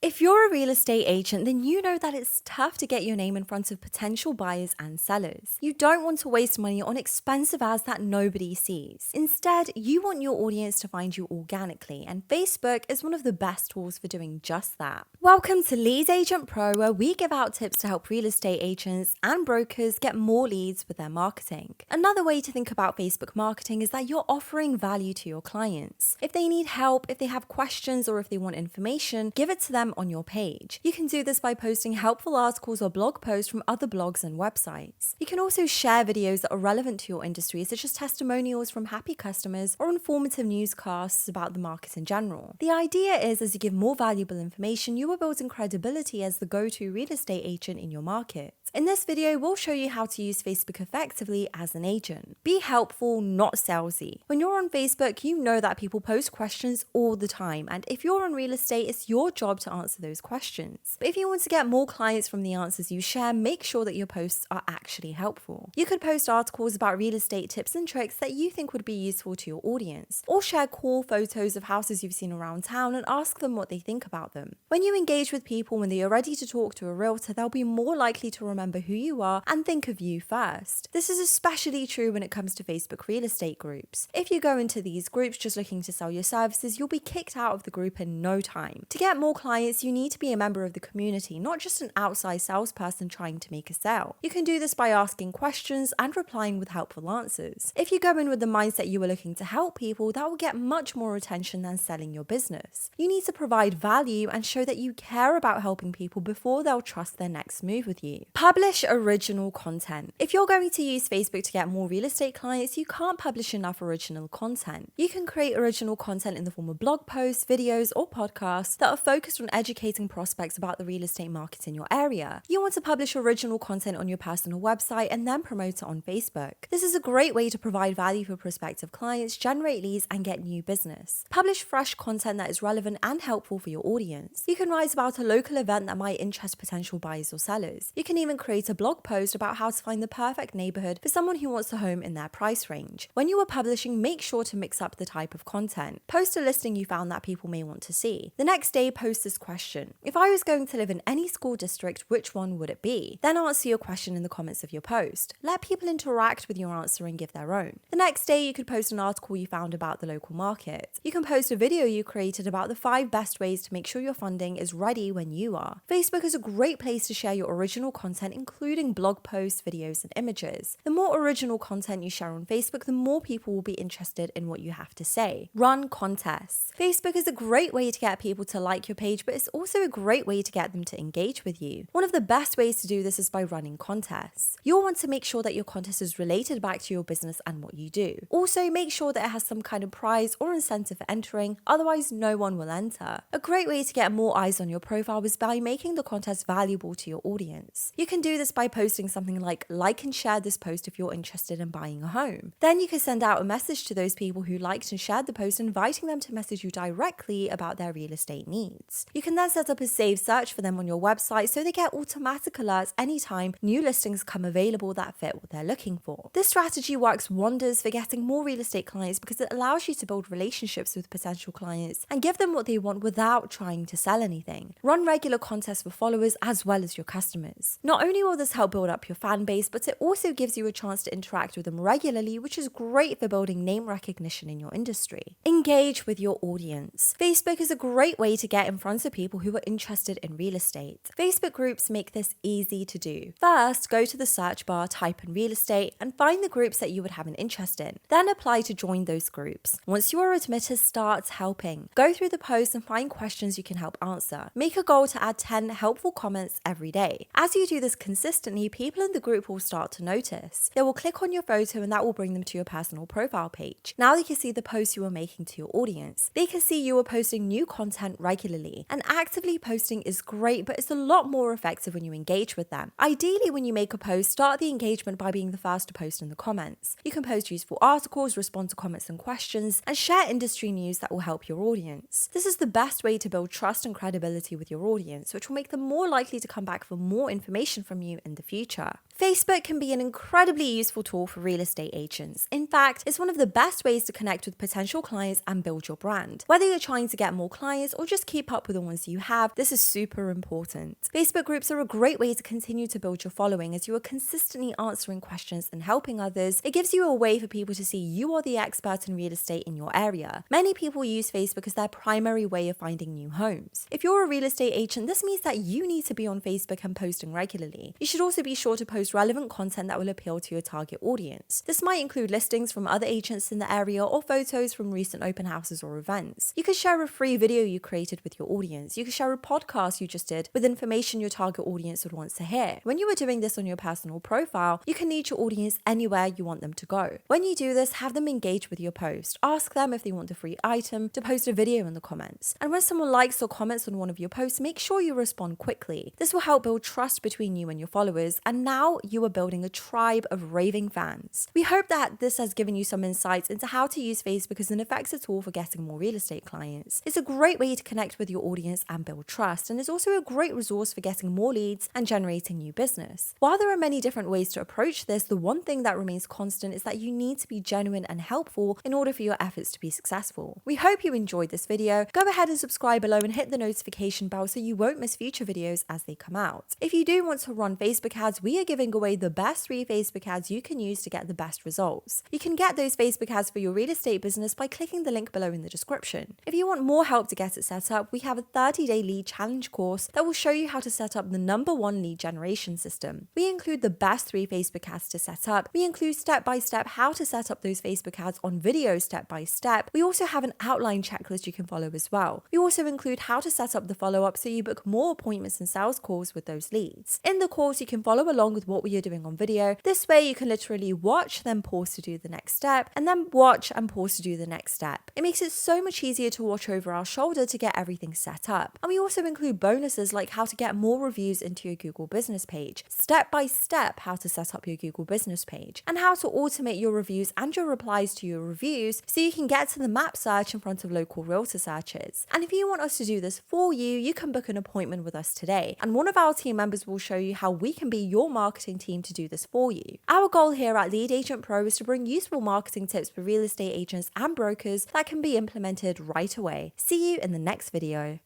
If you're a real estate agent, then you know that it's tough to get your name in front of potential buyers and sellers. You don't want to waste money on expensive ads that nobody sees. Instead, you want your audience to find you organically, and Facebook is one of the best tools for doing just that. Welcome to Lead Agent Pro, where we give out tips to help real estate agents and brokers get more leads with their marketing. Another way to think about Facebook marketing is that you're offering value to your clients. If they need help, if they have questions, or if they want information, give it to them on your page. You can do this by posting helpful articles or blog posts from other blogs and websites. You can also share videos that are relevant to your industry, such as testimonials from happy customers or informative newscasts about the market in general. The idea is, as you give more valuable information, you are building credibility as the go-to real estate agent in your market. In this video, we'll show you how to use Facebook effectively as an agent. Be helpful, not salesy. When you're on Facebook, you know that people post questions all the time, and if you're in real estate, it's your job to answer those questions. But if you want to get more clients from the answers you share, make sure that your posts are actually helpful. You could post articles about real estate tips and tricks that you think would be useful to your audience, or share cool photos of houses you've seen around town and ask them what they think about them. When you engage with people when they are ready to talk to a realtor, they'll be more likely to remember who you are and think of you first. This is especially true when it comes to Facebook real estate groups. If you go into these groups just looking to sell your services, you'll be kicked out of the group in no time. To get more clients, you need to be a member of the community, not just an outside salesperson trying to make a sale. You can do this by asking questions and replying with helpful answers. If you go in with the mindset you are looking to help people, that will get much more attention than selling your business. You need to provide value and show that you care about helping people before they'll trust their next move with you. Publish original content. If you're going to use Facebook to get more real estate clients, you can't publish enough original content. You can create original content in the form of blog posts, videos, or podcasts that are focused on educating prospects about the real estate market in your area. You want to publish original content on your personal website and then promote it on Facebook. This is a great way to provide value for prospective clients, generate leads, and get new business. Publish fresh content that is relevant and helpful for your audience. You can write about a local event that might interest potential buyers or sellers. You can even create a blog post about how to find the perfect neighborhood for someone who wants a home in their price range. When you are publishing, make sure to mix up the type of content. Post a listing you found that people may want to see. The next day, post this question: if I was going to live in any school district, which one would it be? Then answer your question in the comments of your post. Let people interact with your answer and give their own. The next day, you could post an article you found about the local market. You can post a video you created about the 5 best ways to make sure your funding is ready when you are. Facebook is a great place to share your original content, including blog posts, videos, and images. The more original content you share on Facebook, the more people will be interested in what you have to say. Run contests. Facebook is a great way to get people to like your page, but it's also a great way to get them to engage with you. One of the best ways to do this is by running contests. You'll want to make sure that your contest is related back to your business and what you do. Also, make sure that it has some kind of prize or incentive for entering, otherwise no one will enter. A great way to get more eyes on your profile is by making the contest valuable to your audience. You can do this by posting something like and share this post if you're interested in buying a home. Then you can send out a message to those people who liked and shared the post, inviting them to message you directly about their real estate needs. You can then set up a saved search for them on your website so they get automatic alerts anytime new listings come available that fit what they're looking for. This strategy works wonders for getting more real estate clients because it allows you to build relationships with potential clients and give them what they want without trying to sell anything. Run regular contests for followers as well as your customers. Not only will this help build up your fan base, but it also gives you a chance to interact with them regularly, which is great for building name recognition in your industry. Engage with your audience. Facebook is a great way to get in front of people who are interested in real estate. Facebook groups make this easy to do. First, go to the search bar, type in real estate, and find the groups that you would have an interest in. Then apply to join those groups. Once you are admitted, start helping. Go through the posts and find questions you can help answer. Make a goal to add 10 helpful comments every day. As you do this consistently, people in the group will start to notice. They will click on your photo and that will bring them to your personal profile page. Now they can see the posts you are making to your audience. They can see you are posting new content regularly. And actively posting is great, but it's a lot more effective when you engage with them. Ideally, when you make a post, start the engagement by being the first to post in the comments. You can post useful articles, respond to comments and questions, and share industry news that will help your audience. This is the best way to build trust and credibility with your audience, which will make them more likely to come back for more information from you in the future. Facebook can be an incredibly useful tool for real estate agents. In fact, it's one of the best ways to connect with potential clients and build your brand. Whether you're trying to get more clients or just keep up with the ones you have, this is super important. Facebook groups are a great way to continue to build your following as you are consistently answering questions and helping others. It gives you a way for people to see you are the expert in real estate in your area. Many people use Facebook as their primary way of finding new homes. If you're a real estate agent, this means that you need to be on Facebook and posting regularly. You should also be sure to post relevant content that will appeal to your target audience. This might include listings from other agents in the area or photos from recent open houses or events. You could share a free video you created with your audience. You could share a podcast you just did with information your target audience would want to hear. When you are doing this on your personal profile, you can lead your audience anywhere you want them to go. When you do this, have them engage with your post. Ask them if they want a free item to post a video in the comments. And when someone likes or comments on one of your posts, make sure you respond quickly. This will help build trust between you and your followers, and now you are building a tribe of raving fans. We hope that this has given you some insights into how to use Facebook as an effective tool for getting more real estate clients. It's a great way to connect with your audience and build trust, and is also a great resource for getting more leads and generating new business. While there are many different ways to approach this, the one thing that remains constant is that you need to be genuine and helpful in order for your efforts to be successful. We hope you enjoyed this video. Go ahead and subscribe below and hit the notification bell so you won't miss future videos as they come out. If you do want to run Facebook ads, we are giving away the best 3 Facebook ads you can use to get the best results. You can get those Facebook ads for your real estate business by clicking the link below in the description. If you want more help to get it set up, we have a 30-day lead challenge course that will show you how to set up the #1 lead generation system. We include the best 3 Facebook ads to set up. We include step-by-step how to set up those Facebook ads on video step-by-step. We also have an outline checklist you can follow as well. We also include how to set up the follow-up so you book more appointments and sales calls with those leads. In the course, you can follow along with what we are doing on video. This way, you can literally watch, then pause to do the next step, and then watch and pause to do the next step. It makes it so much easier to watch over our shoulder to get everything set up. And we also include bonuses like how to get more reviews into your Google business page, step-by-step how to set up your Google business page, and how to automate your reviews and your replies to your reviews so you can get to the map search in front of local realtor searches. And if you want us to do this for you, you can book an appointment with us today, and one of our team members will show you how we can be your marketing team to do this for you. Our goal here at Lead Agent Pro is to bring useful marketing tips for real estate agents and brokers that can be implemented right away. See you in the next video.